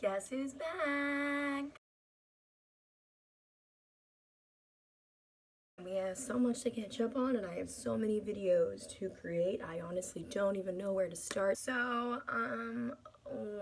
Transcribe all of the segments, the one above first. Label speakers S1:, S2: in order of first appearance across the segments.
S1: Guess who's back? We have so much to catch up on, and I have so many videos to create. I honestly don't even know where to start. So,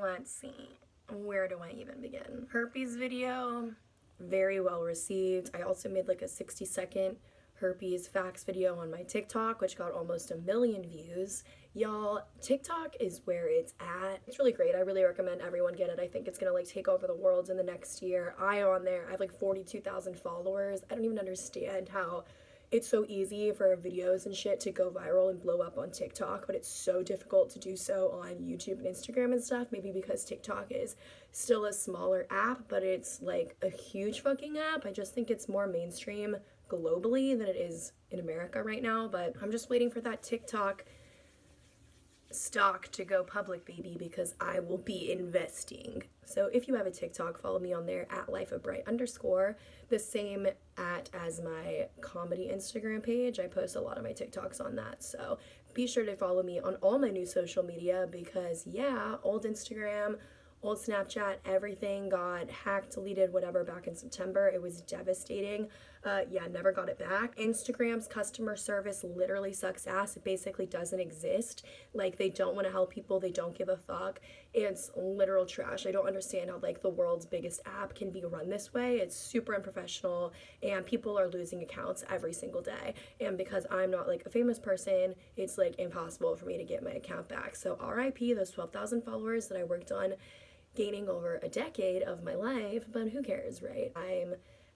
S1: let's see. Where do I even begin? Herpes video, very well received. I also made like a 60-second herpes facts video on my TikTok, which got almost 1 million views. Y'all, TikTok is where it's at. It's really great. I really recommend everyone get it. I think it's gonna like take over the world in the next year. I have like 42,000 followers. I don't even understand how it's so easy for videos and shit to go viral and blow up on TikTok, but it's so difficult to do so on YouTube and Instagram and stuff. Maybe because TikTok is still a smaller app, but it's like a huge fucking app. I just think it's more mainstream globally than it is in America right now, but I'm just waiting for that TikTok stock to go public, baby, because I will be investing. So if you have a TikTok, follow me on there at lifeofbright_, the same at as my comedy Instagram page. I post a lot of my TikToks on that, so be sure to follow me on all my new social media because yeah, old Instagram, old Snapchat, everything got hacked, deleted, whatever, back in September. It was devastating. Yeah, never got it back. Instagram's customer service literally sucks ass. It basically doesn't exist. Like, they don't want to help people. They don't give a fuck. It's literal trash. I don't understand how, like, the world's biggest app can be run this way. It's super unprofessional, and people are losing accounts every single day. And because I'm not, like, a famous person, it's, like, impossible for me to get my account back. So RIP those 12,000 followers that I worked on gaining over a decade of my life, but who cares, right? I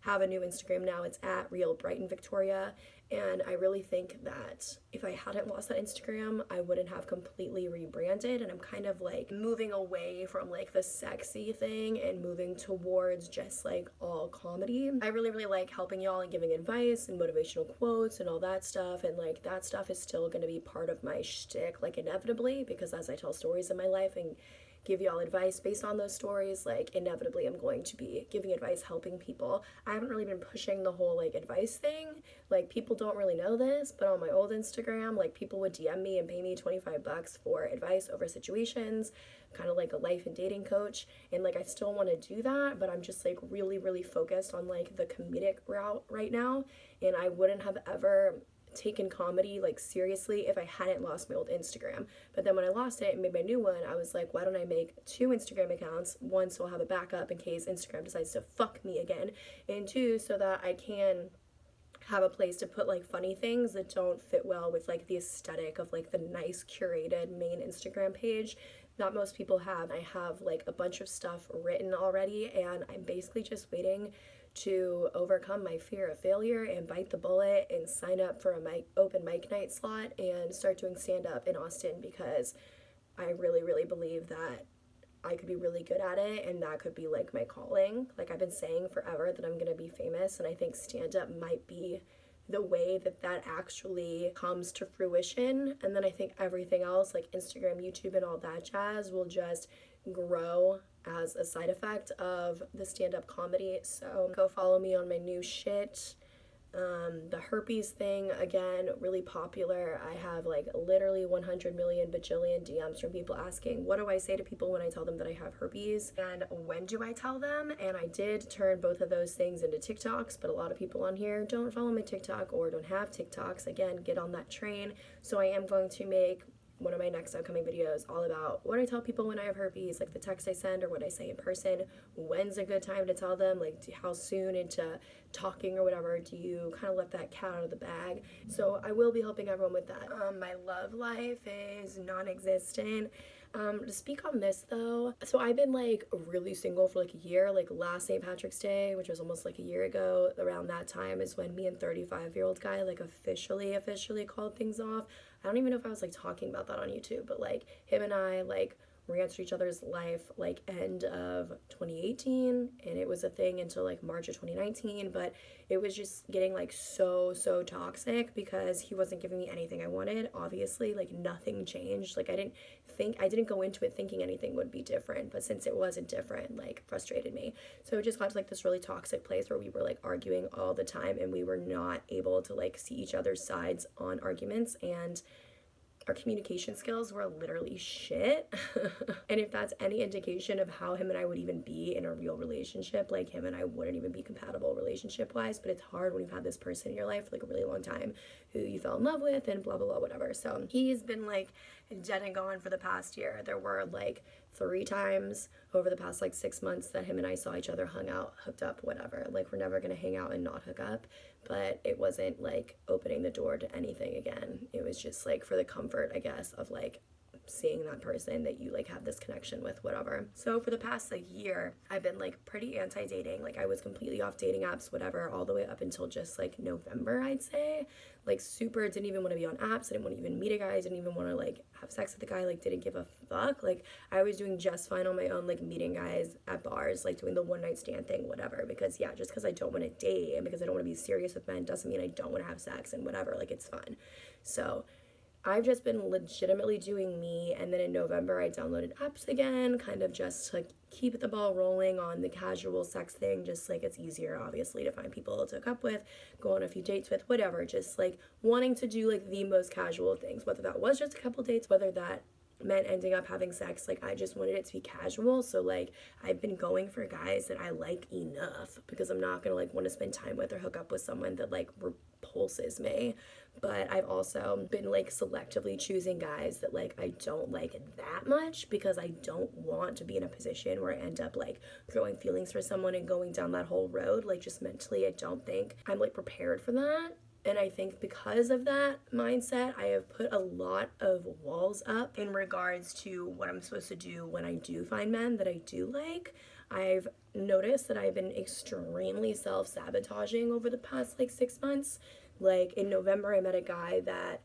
S1: have a new Instagram now. It's at Real Brighton Victoria, and I really think that if I hadn't lost that Instagram, I wouldn't have completely rebranded, and I'm kind of like moving away from like the sexy thing and moving towards just like all comedy. I really like helping y'all and giving advice and motivational quotes and all that stuff, and like that stuff is still gonna be part of my shtick, like inevitably, because as I tell stories in my life and give y'all advice based on those stories, like inevitably I'm going to be giving advice, helping people. I haven't really been pushing the whole like advice thing. Like, people don't really know this, but on my old Instagram, like, people would DM me and pay me 25 bucks for advice over situations, kind of like a life and dating coach. And like, I still want to do that, but I'm just like really focused on like the comedic route right now, and I wouldn't have ever taken comedy like seriously if I hadn't lost my old Instagram. But then when I lost it and made my new one, I was like, why don't I make 2 Instagram accounts? One, so I'll have a backup in case Instagram decides to fuck me again, and 2, so that I can have a place to put like funny things that don't fit well with like the aesthetic of like the nice curated main Instagram page that most people have. I have like a bunch of stuff written already, and I'm basically just waiting to overcome my fear of failure and bite the bullet and sign up for a open mic night slot and start doing stand up in Austin, because I really believe that I could be really good at it, and that could be like my calling. Like, I've been saying forever that I'm gonna be famous, and I think stand up might be the way that that actually comes to fruition. And then I think everything else, like Instagram, YouTube, and all that jazz, will just grow as a side effect of the stand-up comedy. So go follow me on my new shit. The herpes thing, again, really popular. I have like literally 100 million bajillion DMs from people asking, what do I say to people when I tell them that I have herpes? And when do I tell them? And I did turn both of those things into TikToks, but a lot of people on here don't follow my TikTok or don't have TikToks. Again, get on that train. So I am going to make one of my next upcoming videos all about what I tell people when I have herpes, like the text I send or what I say in person, when's a good time to tell them, like how soon into talking or whatever do you kind of let that cat out of the bag. So I will be helping everyone with that. My love life is non-existent. To speak on this though, so I've been like really single for like a year. Like last St. Patrick's Day, which was almost like a year ago, around that time is when me and 35-year-old guy like officially called things off. I don't even know if I was like talking about that on YouTube, but like him and I like re-entered each other's life like end of 2018, and it was a thing until like March of 2019. But it was just getting like so toxic because he wasn't giving me anything I wanted. Obviously, like nothing changed. Like I didn't go into it thinking anything would be different, but since it wasn't different, like frustrated me. So it just got to like this really toxic place where we were like arguing all the time, and we were not able to like see each other's sides on arguments. And our communication skills were literally shit. And if that's any indication of how him and I would even be in a real relationship, like him and I wouldn't even be compatible relationship wise. But it's hard when you've had this person in your life for like a really long time who you fell in love with and blah blah blah whatever. So he's been like dead and gone for the past year. There were like 3 times over the past like 6 months that him and I saw each other, hung out, hooked up, whatever. Like we're never gonna hang out and not hook up, but it wasn't like opening the door to anything again. It was just like for the comfort, I guess, of like seeing that person that you like have this connection with, whatever. So for the past like year, I've been like pretty anti-dating. Like I was completely off dating apps, whatever, all the way up until just like November, I'd say. Like super didn't even want to be on apps. I didn't want to even meet a guy. Didn't even want to like have sex with a guy. Like didn't give a fuck. Like I was doing just fine on my own, like meeting guys at bars, like doing the one night stand thing, whatever. Because yeah, just because I don't want to date and because I don't want to be serious with men doesn't mean I don't want to have sex and whatever. Like it's fun. So I've just been legitimately doing me, and then in November I downloaded apps again, kind of just to keep the ball rolling on the casual sex thing, just like it's easier obviously to find people to hook up with, go on a few dates with, whatever, just like wanting to do like the most casual things, whether that was just a couple dates, whether that meant ending up having sex. Like I just wanted it to be casual. So like I've been going for guys that I like enough, because I'm not gonna like want to spend time with or hook up with someone that like repulses me. But I've also been like selectively choosing guys that like I don't like that much, because I don't want to be in a position where I end up like growing feelings for someone and going down that whole road. Like just mentally I don't think I'm like prepared for that. And I think because of that mindset, I have put a lot of walls up in regards to what I'm supposed to do when I do find men that I do like. I've noticed that I've been extremely self-sabotaging over the past like 6 months. Like in November, I met a guy that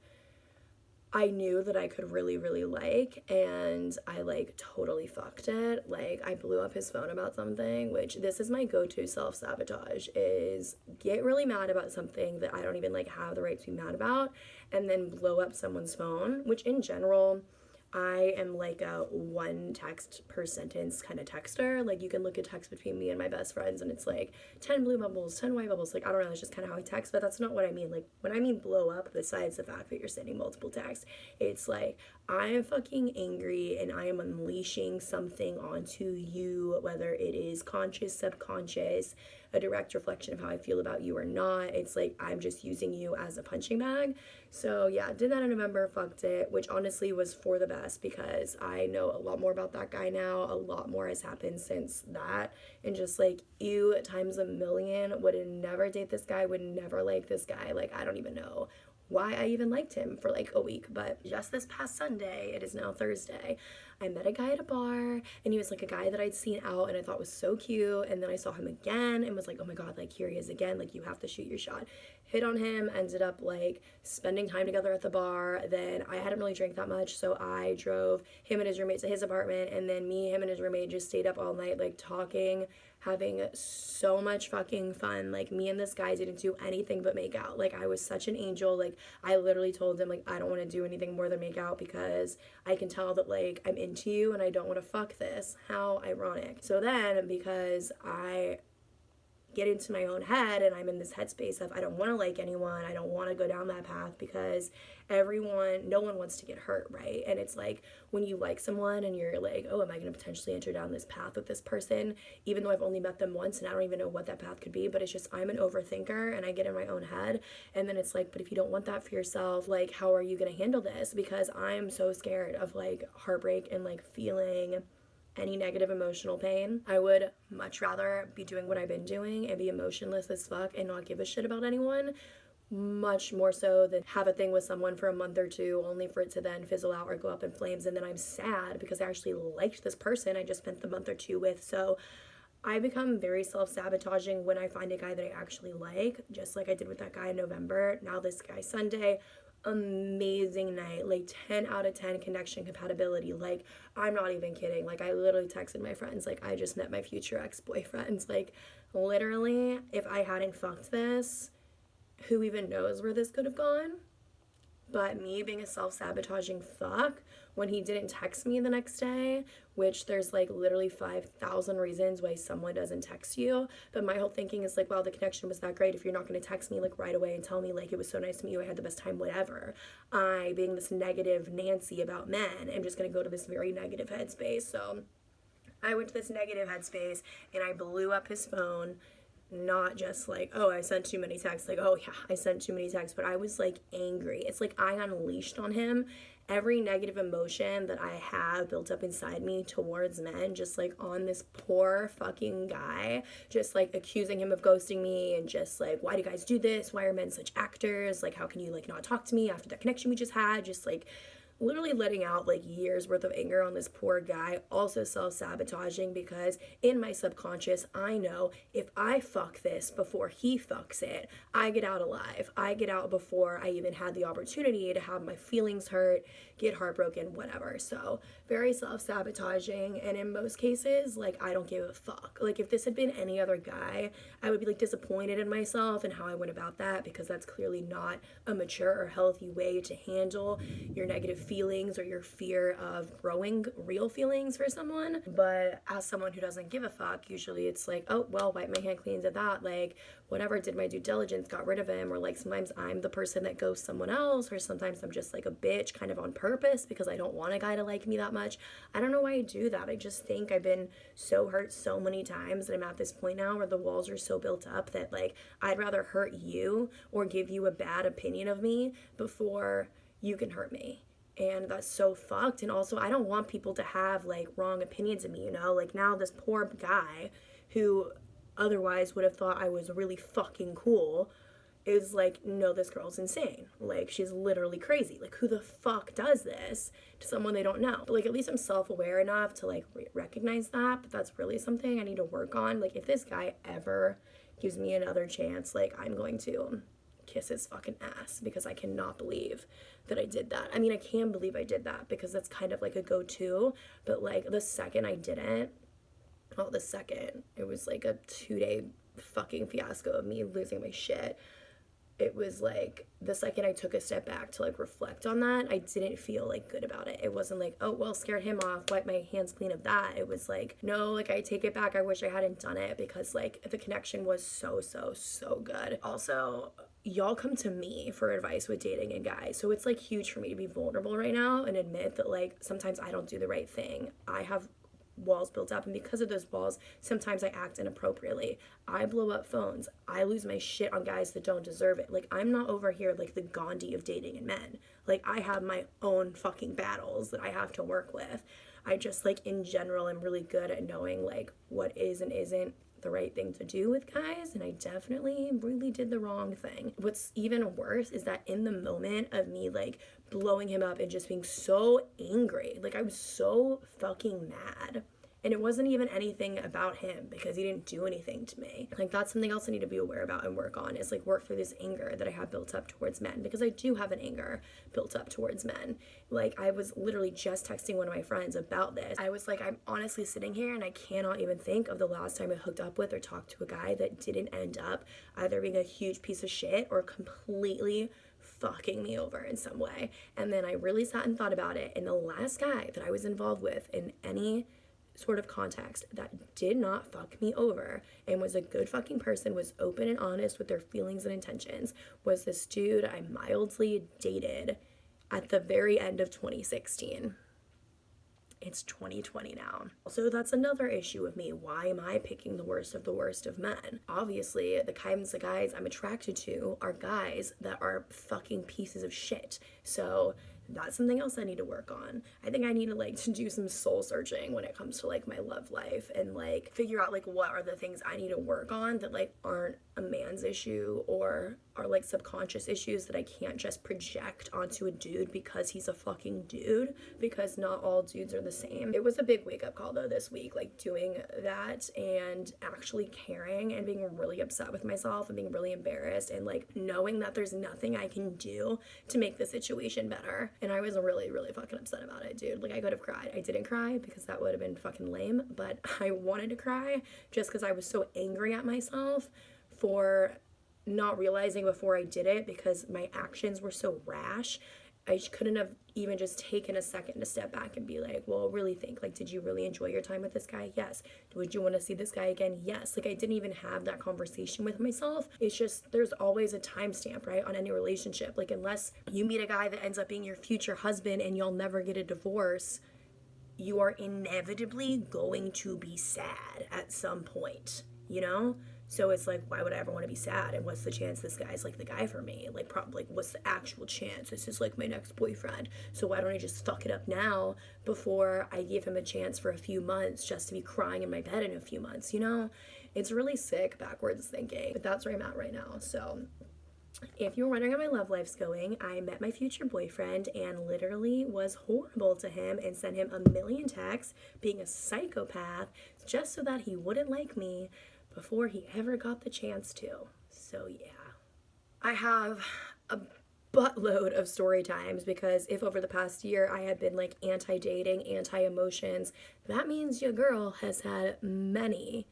S1: I knew that I could really, really like, and I like totally fucked it. Like I blew up his phone about something, which this is my go-to self-sabotage, is get really mad about something that I don't even like have the right to be mad about, and then blow up someone's phone, which in general, I am like a one text per sentence kind of texter. Like you can look at text between me and my best friends and it's like 10 blue bubbles, 10 white bubbles. Like I don't know, it's just kind of how I text, but that's not what I mean. Like when I mean blow up, besides the fact that you're sending multiple texts, it's like I am fucking angry and I am unleashing something onto you, whether it is conscious, subconscious, a direct reflection of how I feel about you or not. It's like I'm just using you as a punching bag. So yeah, did that in November, fucked it, which honestly was for the best, because I know a lot more about that guy now. A lot more has happened since that, and just like you times a million, would never date this guy, would never like this guy. Like I don't even know why I even liked him for like a week. But just this past Sunday, it is now Thursday, I met a guy at a bar, and he was like a guy that I'd seen out and I thought was so cute, and then I saw him again and was like, oh my god, like here he is again, like you have to shoot your shot. Hit on him, ended up like spending time together at the bar. Then I hadn't really drank that much, so I drove him and his roommate to his apartment, and then me, him, and his roommate just stayed up all night like talking, having so much fucking fun. Like me and this guy didn't do anything but make out. Like I was such an angel. Like I literally told him like I don't want to do anything more than make out, because I can tell that like I'm into you and I don't want to fuck this. How ironic. So then, because I get into my own head and I'm in this headspace of I don't want to like anyone, I don't want to go down that path, because no one wants to get hurt, right? And it's like when you like someone and you're like, oh, am I going to potentially enter down this path with this person, even though I've only met them once and I don't even know what that path could be. But it's just I'm an overthinker and I get in my own head, and then it's like, but if you don't want that for yourself, like how are you going to handle this? Because I'm so scared of like heartbreak and like feeling any negative emotional pain. I would much rather be doing what I've been doing and be emotionless as fuck and not give a shit about anyone, much more so than have a thing with someone for a month or two only for it to then fizzle out or go up in flames, and then I'm sad because I actually liked this person I just spent the month or two with. So I become very self-sabotaging when I find a guy that I actually like, just like I did with that guy in November. Now this guy Sunday, amazing night, like 10 out of 10 connection compatibility. Like I'm not even kidding. Like I literally texted my friends like I just met my future ex-boyfriends. Like literally, if I hadn't fucked this, who even knows where this could have gone. But me being a self-sabotaging fuck, when he didn't text me the next day, which there's like literally 5,000 reasons why someone doesn't text you, but my whole thinking is like, well, the connection was that great if you're not going to text me like right away and tell me like it was so nice to meet you, I had the best time, whatever. I, being this negative Nancy about men, am just going to go to this very negative headspace. So I went to this negative headspace and I blew up his phone. Not just like, oh, I sent too many texts, like, oh yeah, I sent too many texts, but I was like angry. It's like I unleashed on him every negative emotion that I have built up inside me towards men, just like on this poor fucking guy, just like accusing him of ghosting me and just like, why do guys do this? Why are men such actors? Like, how can you like not talk to me after that connection we just had? Just like literally letting out like years worth of anger on this poor guy, also self-sabotaging because in my subconscious I know if I fuck this before he fucks it, I get out alive. I get out before I even had the opportunity to have my feelings hurt, get heartbroken, whatever. So very self-sabotaging, and in most cases like I don't give a fuck. Like if this had been any other guy, I would be like disappointed in myself and how I went about that, because that's clearly not a mature or healthy way to handle your negative feelings or your fear of growing real feelings for someone. But as someone who doesn't give a fuck, usually it's like, oh well, wipe my hand clean, did that, like whatever, did my due diligence, got rid of him. Or like sometimes I'm the person that ghosts someone else, or sometimes I'm just like a bitch kind of on purpose because I don't want a guy to like me that much. I don't know why I do that. I just think I've been so hurt so many times that I'm at this point now where the walls are so built up that like I'd rather hurt you or give you a bad opinion of me before you can hurt me. And that's so fucked. And also I don't want people to have like wrong opinions of me, you know? Like now this poor guy who otherwise would have thought I was really fucking cool is like, no, this girl's insane. Like she's literally crazy. Like who the fuck does this to someone they don't know? But like at least I'm self-aware enough to like recognize that. But that's really something I need to work on. Like if this guy ever gives me another chance, like I'm going to kiss his fucking ass, because I cannot believe that I did that. I mean, I can believe I did that because that's kind of like a go-to, but like the second I didn't, well, the second it was like a 2-day fucking fiasco of me losing my shit. It was like the second I took a step back to like reflect on that, I didn't feel like good about it. It wasn't like, oh well, scared him off, wipe my hands clean of that. It was like, no, like I take it back, I wish I hadn't done it, because like the connection was so good. Also, y'all come to me for advice with dating and guys, so it's like huge for me to be vulnerable right now and admit that like sometimes I don't do the right thing. I have walls built up, and because of those walls sometimes I act inappropriately. I blow up phones, I lose my shit on guys that don't deserve it. Like I'm not over here like the Gandhi of dating and men. Like I have my own fucking battles that I have to work with. I just like in general am really good at knowing like what is and isn't the right thing to do with guys, and I definitely really did the wrong thing. What's even worse is that in the moment of me like blowing him up and just being so angry, like I was so fucking mad, and it wasn't even anything about him because he didn't do anything to me. Like that's something else I need to be aware about and work on, is like work through this anger that I have built up towards men, because I do have an anger built up towards men. Like I was literally just texting one of my friends about this. I was like, I'm honestly sitting here and I cannot even think of the last time I hooked up with or talked to a guy that didn't end up either being a huge piece of shit or completely fucking me over in some way. And then I really sat and thought about it, and the last guy that I was involved with in any sort of context that did not fuck me over and was a good fucking person, was open and honest with their feelings and intentions, was this dude I mildly dated at the very end of 2016. It's 2020 now. So that's another issue with me. Why am I picking the worst of men? Obviously, the kinds of guys I'm attracted to are guys that are fucking pieces of shit. So that's something else I need to work on. I think I need to like to do some soul searching when it comes to like my love life, and like figure out like what are the things I need to work on that like aren't a man's issue or are like subconscious issues that I can't just project onto a dude because he's a fucking dude, because not all dudes are the same. It was a big wake up call though this week, like doing that and actually caring and being really upset with myself and being really embarrassed and like knowing that there's nothing I can do to make the situation better. And I was really fucking upset about it, dude. Like I could have cried. I didn't cry because that would have been fucking lame, but I wanted to cry just because I was so angry at myself for not realizing before I did it, because my actions were so rash, I couldn't have even just taken a second to step back and be like, well, really think, like, did you really enjoy your time with this guy? Yes. Would you want to see this guy again? Yes. Like, I didn't even have that conversation with myself. It's just, there's always a timestamp, right, on any relationship. Like, unless you meet a guy that ends up being your future husband and you'll never get a divorce, you are inevitably going to be sad at some point, you know? So it's like, why would I ever want to be sad? And what's the chance this guy's like the guy for me? Like, probably, like, what's the actual chance? This is like my next boyfriend. So why don't I just fuck it up now before I give him a chance for a few months just to be crying in my bed in a few months, you know? It's really sick, backwards thinking. But that's where I'm at right now. So if you're wondering how my love life's going, I met my future boyfriend and literally was horrible to him and sent him a million texts being a psychopath just so that he wouldn't like me before he ever got the chance to. So yeah. I have a buttload of story times, because if over the past year I had been like anti-dating, anti-emotions, that means your girl has had many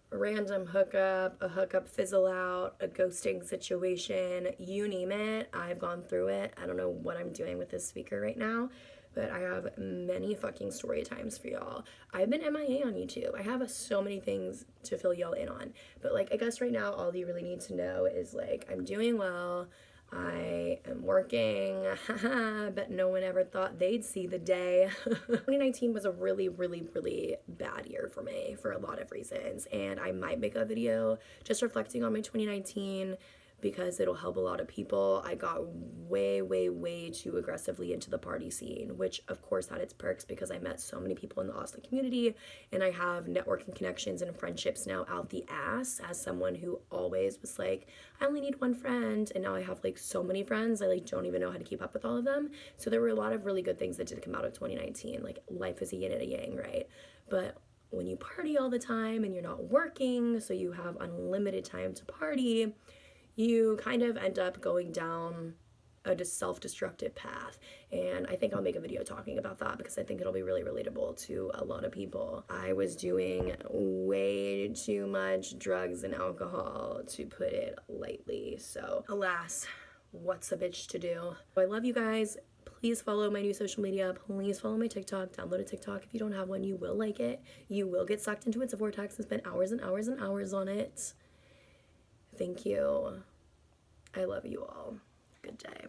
S1: random hookup, a hookup fizzle out, a ghosting situation, you name it. I've gone through it. I don't know what I'm doing with this speaker right now, but I have many fucking story times for y'all. I've been MIA on YouTube. I have so many things to fill y'all in on. But like, I guess right now all you really need to know is like, I'm doing well. I am working, but no one ever thought they'd see the day. 2019 was a really, really, really bad year for me for a lot of reasons, and I might make a video just reflecting on my 2019 because it'll help a lot of people. I got way, way, way too aggressively into the party scene, which of course had its perks because I met so many people in the Austin community, and I have networking connections and friendships now out the ass as someone who always was like, I only need one friend, and now I have like so many friends, I like don't even know how to keep up with all of them. So there were a lot of really good things that did come out of 2019. Like, life is a yin and a yang, right? But when you party all the time and you're not working, so you have unlimited time to party, you kind of end up going down a self-destructive path. And I think I'll make a video talking about that because I think it'll be really relatable to a lot of people. I was doing way too much drugs and alcohol, to put it lightly. So alas, what's a bitch to do? I love you guys. Please follow my new social media. Please follow my TikTok. Download a TikTok if you don't have one. You will like it. You will get sucked into its vortex and spend hours and hours and hours on it. Thank you. I love you all. Good day.